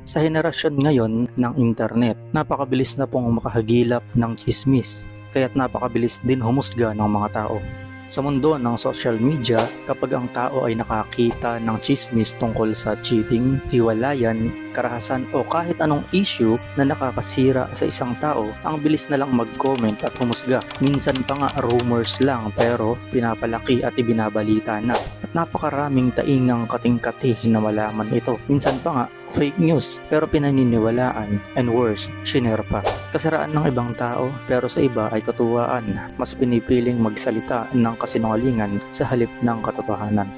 Sa henerasyon ngayon ng internet, napakabilis na pong makahagilap ng chismis, kaya't napakabilis din humusga ng mga tao. Sa mundo ng social media, kapag ang tao ay nakakita ng chismis tungkol sa cheating, hiwalayan, karahasan o kahit anong issue na nakakasira sa isang tao, ang bilis na lang mag-comment at humusga. Minsan pa nga rumors lang pero pinapalaki at ibinabalita na. At napakaraming taingang kating-kati na malaman ito. Minsan pa nga fake news pero pinaniniwalaan, and worst, shinare pa. Kasiraan ng ibang tao pero sa iba ay katuwaan. Mas pinipiling magsalita ng kasinungalingan sa halip ng katotohanan.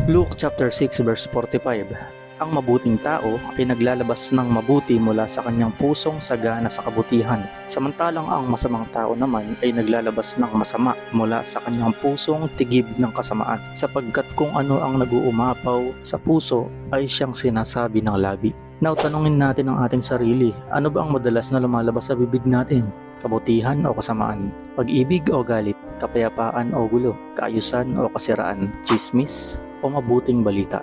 Luke chapter 6 verse 45. Ang mabuting tao ay naglalabas ng mabuti mula sa kanyang pusong sagana sa kabutihan, samantalang ang masamang tao naman ay naglalabas ng masama mula sa kanyang pusong tigib ng kasamaan, sapagkat kung ano ang nag-uumapaw sa puso ay siyang sinasabi ng labi. Now, tanungin natin ang ating sarili, ano ba ang madalas na lumalabas sa bibig natin? Kabutihan o kasamaan? Pag-ibig o galit? Kapayapaan o gulo? Kaayusan o kasiraan? Chismis o mabuting balita?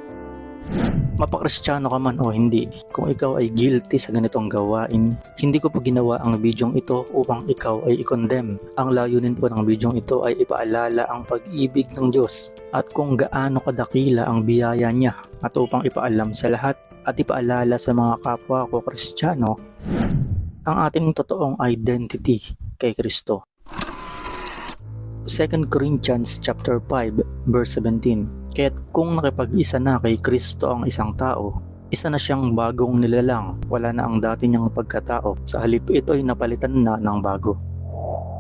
Mapakristyano ka man o hindi, kung ikaw ay guilty sa ganitong gawain, hindi ko po ginawa ang bidyong ito upang ikaw ay i-condemn. Ang layunin po ng bidyong ito ay ipaalala ang pag-ibig ng Diyos at kung gaano kadakila ang biyaya niya, at upang ipaalam sa lahat at ipaalala sa mga kapwa ko Kristiyano ang ating totoong identity kay Kristo. 2 Corinthians chapter 5 verse 17. Kaya't kung nakipag-isa na kay Kristo ang isang tao, isa na siyang bagong nilalang, wala na ang dati niyang pagkatao, sa halip ito'y napalitan na ng bago.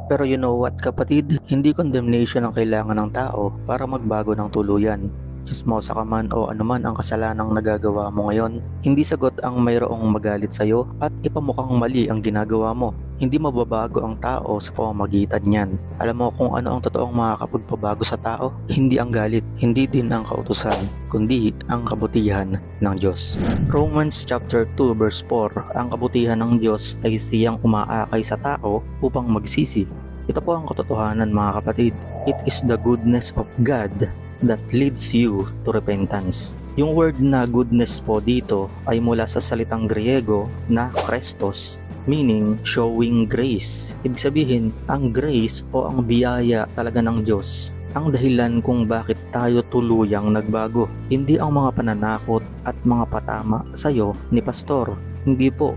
Pero you know what kapatid, hindi condemnation ang kailangan ng tao para magbago ng tuluyan. Chismosa ka man o anuman ang kasalanang nagagawa mo ngayon, hindi sagot ang mayroong magalit sa'yo at ipamukhang mali ang ginagawa mo. Hindi mababago ang tao sa pamamagitan niyan. Alam mo kung ano ang totoong makakapagpabago sa tao? Hindi ang galit, hindi din ang kautusan, kundi ang kabutihan ng Diyos. Romans chapter 2 verse 4, ang kabutihan ng Diyos ay siyang umaakay sa tao upang magsisi. Ito po ang katotohanan mga kapatid. It is the goodness of God that leads you to repentance. Yung word na goodness po dito ay mula sa salitang Griego na Christos, meaning showing grace. Ibig sabihin, ang grace o ang biyaya talaga ng Diyos ang dahilan kung bakit tayo tuluyang nagbago. Hindi ang mga pananakot at mga patama sa'yo ni pastor. Hindi po.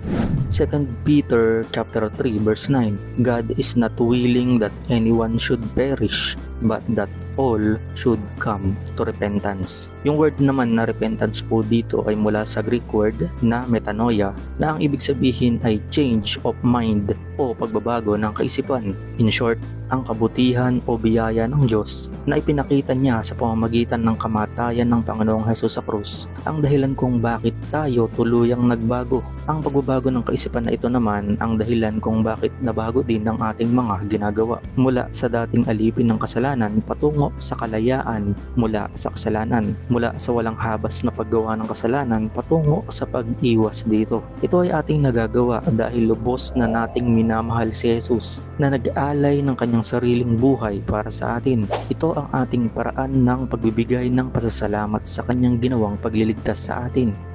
2 Peter chapter 3 verse 9. God is not willing that anyone should perish, but that all should come to repentance. Yung word naman na repentance po dito ay mula sa Greek word na metanoia, na ang ibig sabihin ay change of mind o pagbabago ng kaisipan. In short, ang kabutihan o biyaya ng Diyos na ipinakita niya sa pamamagitan ng kamatayan ng Panginoong Hesus sa krus ang dahilan kung bakit tayo tuluyang nagbago. Ang pagbabago ng kaisipan na ito naman ang dahilan kung bakit nabago din ang ating mga ginagawa. Mula sa dating alipin ng kasalanan patungo sa kalayaan mula sa kasalanan. Mula sa walang habas na paggawa ng kasalanan patungo sa pag-iwas dito. Ito ay ating nagagawa dahil lubos na nating minamahal si Jesus na nag-aalay ng kanyang sariling buhay para sa atin. Ito ang ating paraan ng pagbibigay ng pasasalamat sa kanyang ginawang pagliligtas sa atin.